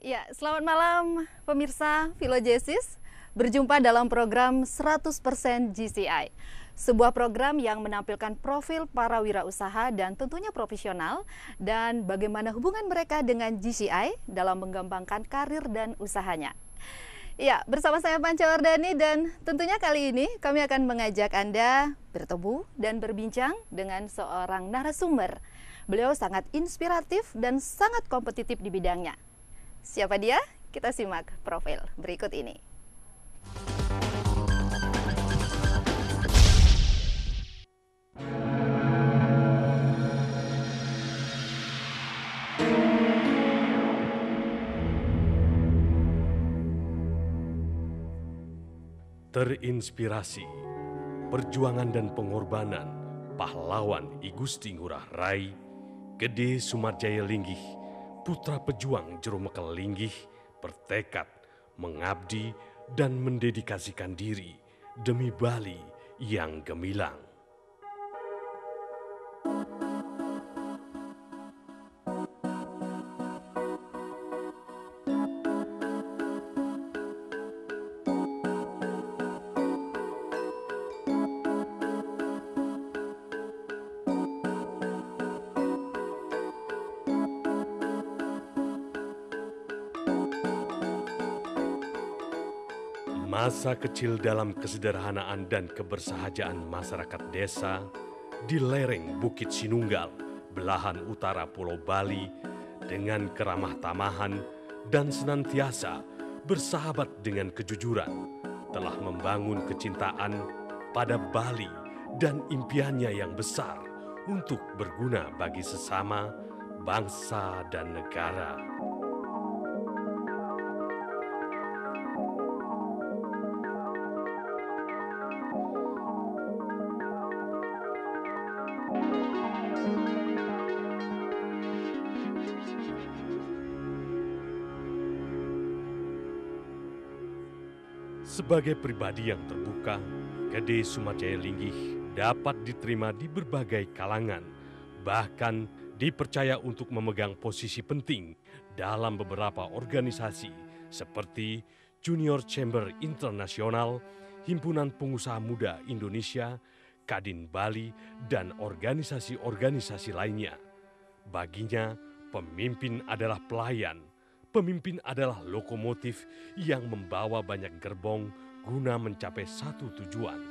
Ya, selamat malam pemirsa Filogesis. Berjumpa dalam program 100% GCI. Sebuah program yang menampilkan profil para wirausaha dan tentunya profesional dan bagaimana hubungan mereka dengan GCI dalam mengembangkan karir dan usahanya. Ya, bersama saya Panca Wardani dan tentunya kali ini kami akan mengajak Anda bertemu dan berbincang dengan seorang narasumber. Beliau sangat inspiratif dan sangat kompetitif di bidangnya. Siapa dia? Kita simak profil berikut ini. Terinspirasi perjuangan dan pengorbanan pahlawan I Gusti Ngurah Rai, Gede Sumarjaya Linggih, putra pejuang Jero Mekel Linggih, bertekad mengabdi dan mendedikasikan diri demi Bali yang gemilang. Masa kecil dalam kesederhanaan dan kebersahajaan masyarakat desa di lereng Bukit Sinunggal, belahan utara Pulau Bali, dengan keramah tamahan dan senantiasa bersahabat dengan kejujuran, telah membangun kecintaan pada Bali dan impiannya yang besar untuk berguna bagi sesama, bangsa, dan negara. Sebagai pribadi yang terbuka, Gede Sumarjaya Linggih dapat diterima di berbagai kalangan, bahkan dipercaya untuk memegang posisi penting dalam beberapa organisasi seperti Junior Chamber Internasional, Himpunan Pengusaha Muda Indonesia, Kadin Bali, dan organisasi-organisasi lainnya. Baginya, pemimpin adalah pelayan. Pemimpin adalah lokomotif yang membawa banyak gerbong guna mencapai satu tujuan.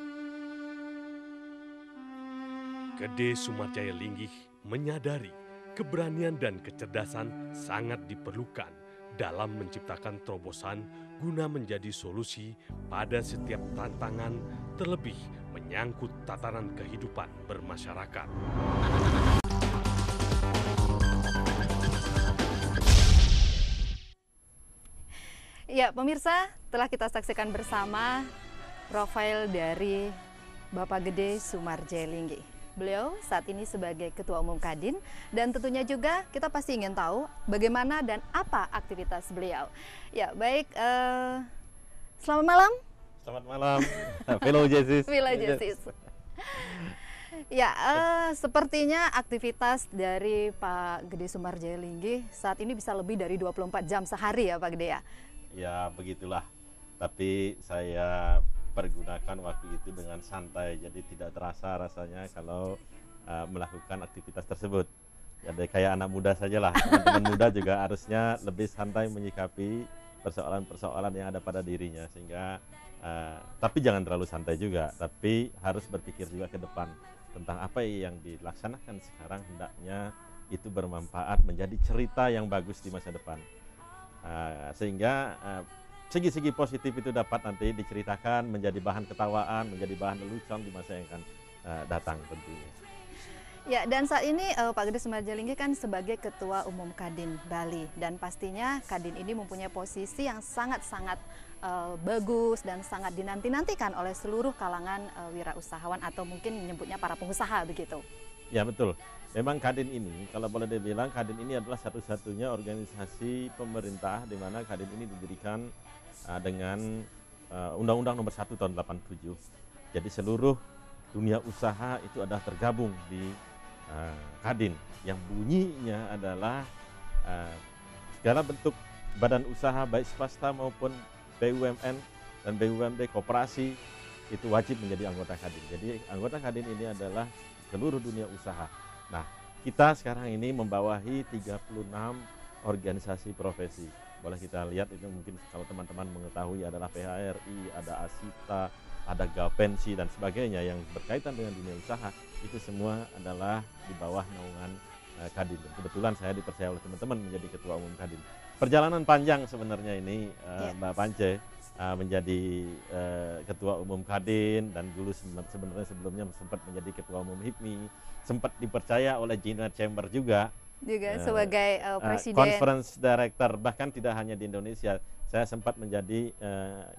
Gede Sumarjaya Linggih menyadari keberanian dan kecerdasan sangat diperlukan dalam menciptakan terobosan guna menjadi solusi pada setiap tantangan, terlebih menyangkut tatanan kehidupan bermasyarakat. Ya, pemirsa, telah kita saksikan bersama profil dari Bapak Gede Sumarjaya Linggih. Beliau saat ini sebagai Ketua Umum Kadin dan tentunya juga kita pasti ingin tahu bagaimana dan apa aktivitas beliau. Ya, baik, selamat malam. Selamat malam, Filogesis. Filogesis. Ya, sepertinya aktivitas dari Pak Gede Sumarjaya Linggih saat ini bisa lebih dari 24 jam sehari ya Pak Gede ya? Ya begitulah, tapi saya pergunakan waktu itu dengan santai, jadi tidak terasa rasanya kalau melakukan aktivitas tersebut. Jadi kayak anak muda sajalah, teman-teman muda juga harusnya lebih santai menyikapi persoalan-persoalan yang ada pada dirinya, sehingga tapi jangan terlalu santai juga, tapi harus berpikir juga ke depan tentang apa yang dilaksanakan sekarang, hendaknya itu bermanfaat menjadi cerita yang bagus di masa depan. Sehingga segi-segi positif itu dapat nanti diceritakan, menjadi bahan ketawaan, menjadi bahan lelucon di masa yang akan datang tentunya. Ya, dan saat ini Pak Gede Sumarjaya Linggih kan sebagai Ketua Umum Kadin Bali, dan pastinya Kadin ini mempunyai posisi yang sangat-sangat bagus dan sangat dinanti-nantikan oleh seluruh kalangan wirausahawan atau mungkin menyebutnya para pengusaha begitu. Ya betul, memang Kadin ini kalau boleh dibilang Kadin ini adalah satu-satunya organisasi pemerintah di mana Kadin ini didirikan dengan Undang-Undang Nomor 1 Tahun 87. Jadi seluruh dunia usaha itu adalah tergabung di Kadin, yang bunyinya adalah segala bentuk badan usaha baik swasta maupun BUMN dan BUMD koperasi itu wajib menjadi anggota Kadin. Jadi anggota Kadin ini adalah seluruh dunia usaha. Nah, kita sekarang ini membawahi 36 organisasi profesi. Boleh kita lihat itu, mungkin kalau teman-teman mengetahui, adalah PHRI, ada Asita, ada Gapensi dan sebagainya yang berkaitan dengan dunia usaha. Itu semua adalah di bawah naungan Kadin. Kebetulan saya dipercaya oleh teman-teman menjadi ketua umum Kadin. Perjalanan panjang sebenarnya ini, Mbak Pance, menjadi ketua umum Kadin, dan dulu sebenarnya sebelumnya sempat menjadi ketua umum HIPMI, sempat dipercaya oleh Gina Chamber juga sebagai presiden conference director, bahkan tidak hanya di Indonesia. Saya sempat menjadi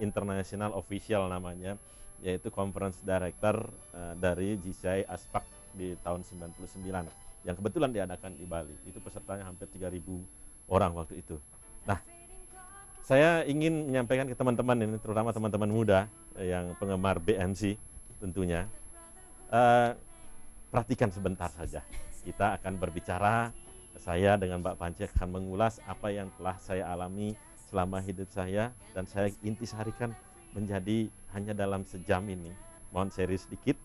international official namanya, yaitu conference director dari GCI ASPAC di tahun 99 yang kebetulan diadakan di Bali. Itu pesertanya hampir 3.000 orang waktu itu. Nah, saya ingin menyampaikan ke teman-teman ini, terutama teman-teman muda yang penggemar BNC tentunya, perhatikan sebentar saja. Kita akan berbicara, saya dengan Mbak Pance akan mengulas apa yang telah saya alami selama hidup saya, dan saya intisarikan menjadi hanya dalam sejam ini. Mohon serius sedikit.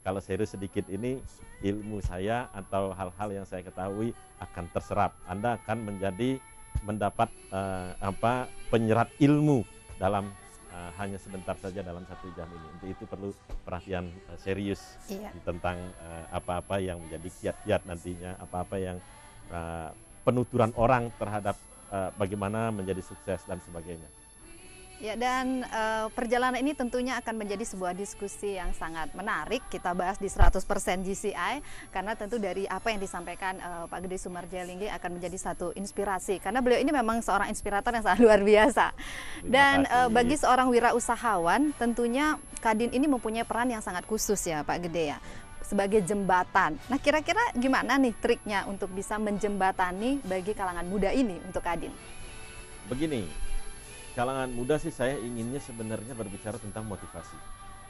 Kalau serius sedikit ini, ilmu saya atau hal-hal yang saya ketahui akan terserap. Anda akan mendapat penyerat ilmu dalam hanya sebentar saja dalam 1 jam ini. Untuk itu perlu perhatian serius tentang apa-apa yang menjadi kiat-kiat nantinya, apa-apa yang penuturan orang terhadap bagaimana menjadi sukses dan sebagainya. Ya, dan perjalanan ini tentunya akan menjadi sebuah diskusi yang sangat menarik. Kita bahas di 100% GCI, karena tentu dari apa yang disampaikan Pak Gede Sumarjalinggi akan menjadi satu inspirasi, karena beliau ini memang seorang inspirator yang sangat luar biasa. Dan bagi seorang wirausahawan, tentunya Kadin ini mempunyai peran yang sangat khusus ya Pak Gede ya, sebagai jembatan. Nah, kira-kira gimana nih triknya untuk bisa menjembatani bagi kalangan muda ini untuk Kadin? Begini, kalangan muda sih saya inginnya sebenarnya berbicara tentang motivasi.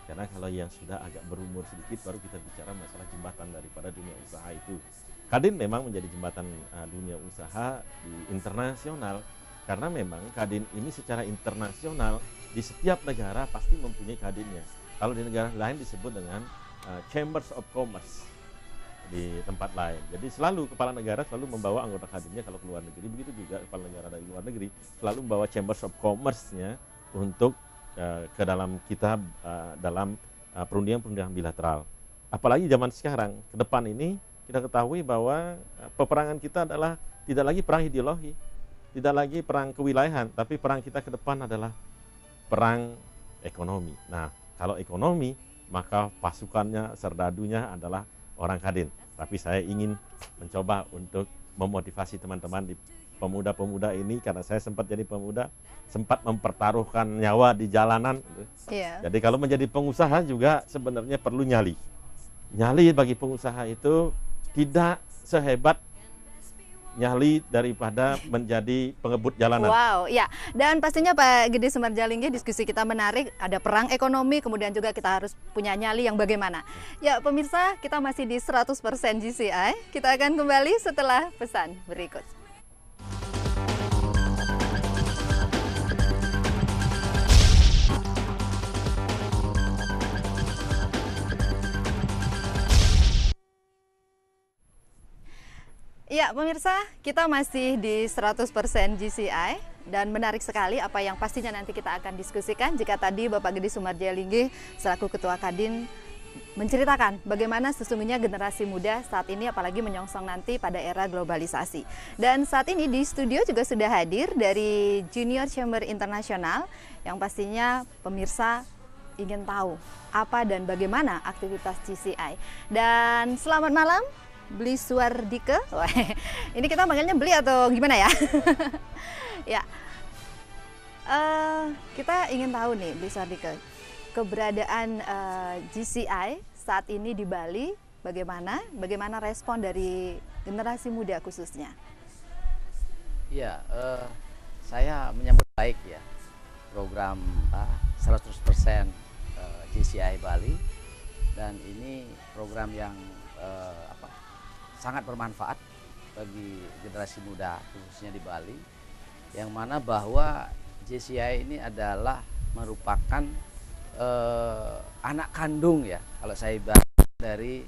Karena kalau yang sudah agak berumur sedikit baru kita bicara masalah jembatan daripada dunia usaha itu. Kadin memang menjadi jembatan dunia usaha di internasional, karena memang Kadin ini secara internasional di setiap negara pasti mempunyai Kadinnya. Kalau di negara lain disebut dengan Chambers of Commerce di tempat lain. Jadi selalu kepala negara selalu membawa anggota Kadinnya kalau keluar negeri. Begitu juga kepala negara dari luar negeri selalu membawa Chambers of Commerce-nya untuk ke dalam kita dalam perundingan-perundingan bilateral. Apalagi zaman sekarang, ke depan ini kita ketahui bahwa peperangan kita adalah tidak lagi perang ideologi, tidak lagi perang kewilayahan, tapi perang kita ke depan adalah perang ekonomi. Nah, kalau ekonomi, maka pasukannya, serdadunya adalah orang Kadin. Tapi saya ingin mencoba untuk memotivasi teman-teman di pemuda-pemuda ini, karena saya sempat jadi pemuda, sempat mempertaruhkan nyawa di jalanan. Jadi kalau menjadi pengusaha juga sebenarnya perlu nyali. Nyali bagi pengusaha itu tidak sehebat nyali daripada menjadi pengebut jalanan. Wow, ya. Dan pastinya Pak Gede Sumarjalinggi, diskusi kita menarik. Ada perang ekonomi, kemudian juga kita harus punya nyali yang bagaimana. Ya, pemirsa, kita masih di 100% GCI. Kita akan kembali setelah pesan berikut. Ya, pemirsa, kita masih di 100% GCI, dan menarik sekali apa yang pastinya nanti kita akan diskusikan. Jika tadi Bapak Gede Sumarjalinggi selaku Ketua Kadin menceritakan bagaimana sesungguhnya generasi muda saat ini, apalagi menyongsong nanti pada era globalisasi. Dan saat ini di studio juga sudah hadir dari Junior Chamber Internasional, yang pastinya pemirsa ingin tahu apa dan bagaimana aktivitas GCI. Dan selamat malam Bli Suardike. Ini kita manggilnya Bli atau gimana ya? Ya, kita ingin tahu nih Bli Suardike, keberadaan GCI saat ini di Bali bagaimana respon dari generasi muda khususnya? Ya, saya menyambut baik ya program 100% GCI Bali, dan ini program yang sangat bermanfaat bagi generasi muda khususnya di Bali, yang mana bahwa JCI ini adalah merupakan anak kandung ya, kalau saya bahas dari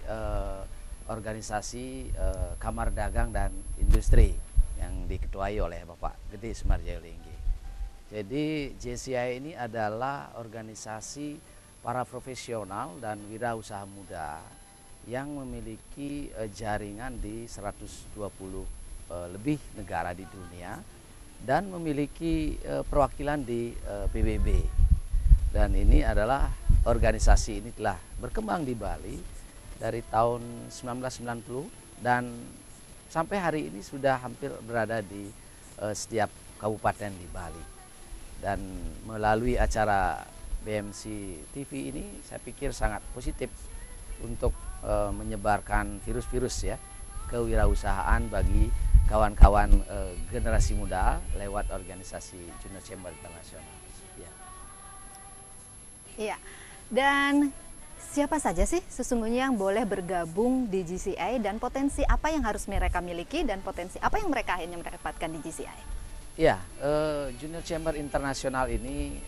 organisasi Kamar Dagang dan Industri yang diketuai oleh Bapak Gede Sumarjaya Linggih. Jadi JCI ini adalah organisasi para profesional dan wirausaha muda yang memiliki jaringan di 120 lebih negara di dunia dan memiliki perwakilan di PBB. Dan ini adalah organisasi ini telah berkembang di Bali dari tahun 1990 dan sampai hari ini sudah hampir berada di setiap kabupaten di Bali. Dan melalui acara BMC TV ini saya pikir sangat positif untuk menyebarkan virus-virus ya kewirausahaan bagi kawan-kawan generasi muda lewat organisasi Junior Chamber Internasional. Ya. Iya. Dan siapa saja sih sesungguhnya yang boleh bergabung di GCI dan potensi apa yang harus mereka miliki dan potensi apa yang mereka akhirnya mendapatkan di GCI? Ya, Junior Chamber Internasional ini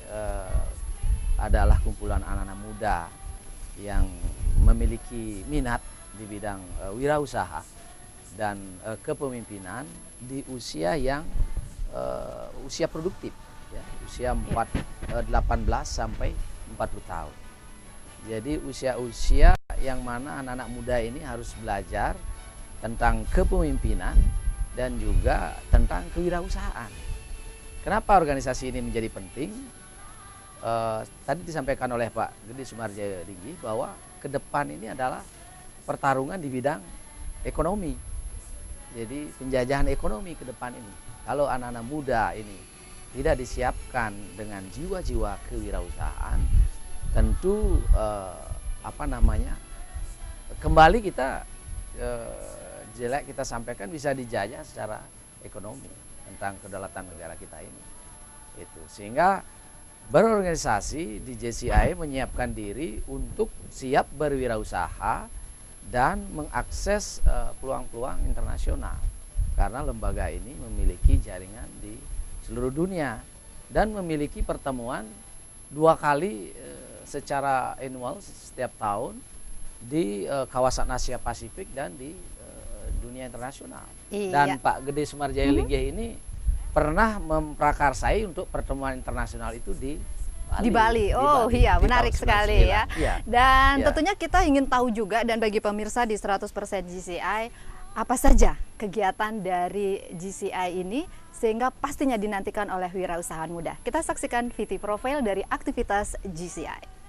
adalah kumpulan anak-anak muda yang memiliki minat di bidang wirausaha dan kepemimpinan di usia yang usia produktif, ya, usia 18 sampai 40 tahun. Jadi usia-usia yang mana anak-anak muda ini harus belajar tentang kepemimpinan dan juga tentang kewirausahaan. Kenapa organisasi ini menjadi penting? Tadi disampaikan oleh Pak Gede Sumarjaya Linggih bahwa ke depan ini adalah pertarungan di bidang ekonomi. Jadi penjajahan ekonomi ke depan ini. Kalau anak-anak muda ini tidak disiapkan dengan jiwa-jiwa kewirausahaan, tentu kembali kita jelek kita sampaikan bisa dijajah secara ekonomi tentang kedaulatan negara kita ini. Itu sehingga berorganisasi di JCI menyiapkan diri untuk siap berwirausaha dan mengakses peluang-peluang internasional karena lembaga ini memiliki jaringan di seluruh dunia dan memiliki pertemuan 2 kali secara annual setiap tahun di kawasan Asia Pasifik dan di dunia internasional. Iya. Dan Pak Gede Sumarjaya Linggih ini pernah memprakarsai untuk pertemuan internasional itu di Bali. Di Bali. Oh Bali, iya, di menarik tahun sekali 99. ya. Iya. Dan Iya. tentunya kita ingin tahu juga dan bagi pemirsa di 100% GCI apa saja kegiatan dari GCI ini sehingga pastinya dinantikan oleh wirausahawan muda. Kita saksikan VT Profile dari aktivitas GCI.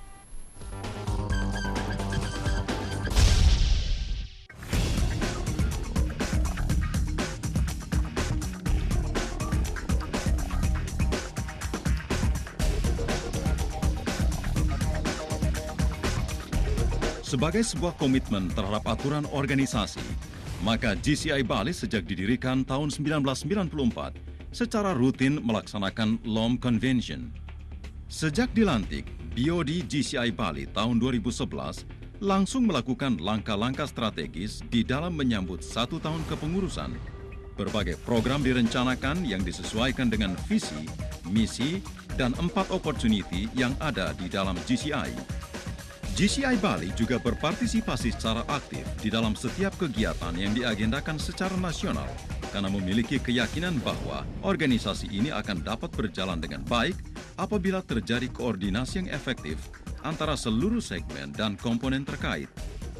Sebagai sebuah komitmen terhadap aturan organisasi, maka GCI Bali sejak didirikan tahun 1994 secara rutin melaksanakan LOM Convention. Sejak dilantik, BOD GCI Bali tahun 2011 langsung melakukan langkah-langkah strategis di dalam menyambut 1 tahun kepengurusan. Berbagai program direncanakan yang disesuaikan dengan visi, misi, dan 4 opportunity yang ada di dalam GCI. GCI Bali juga berpartisipasi secara aktif di dalam setiap kegiatan yang diagendakan secara nasional karena memiliki keyakinan bahwa organisasi ini akan dapat berjalan dengan baik apabila terjadi koordinasi yang efektif antara seluruh segmen dan komponen terkait.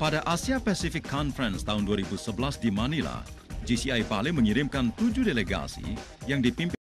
Pada Asia Pacific Conference tahun 2011 di Manila, GCI Bali mengirimkan 7 delegasi yang dipimpin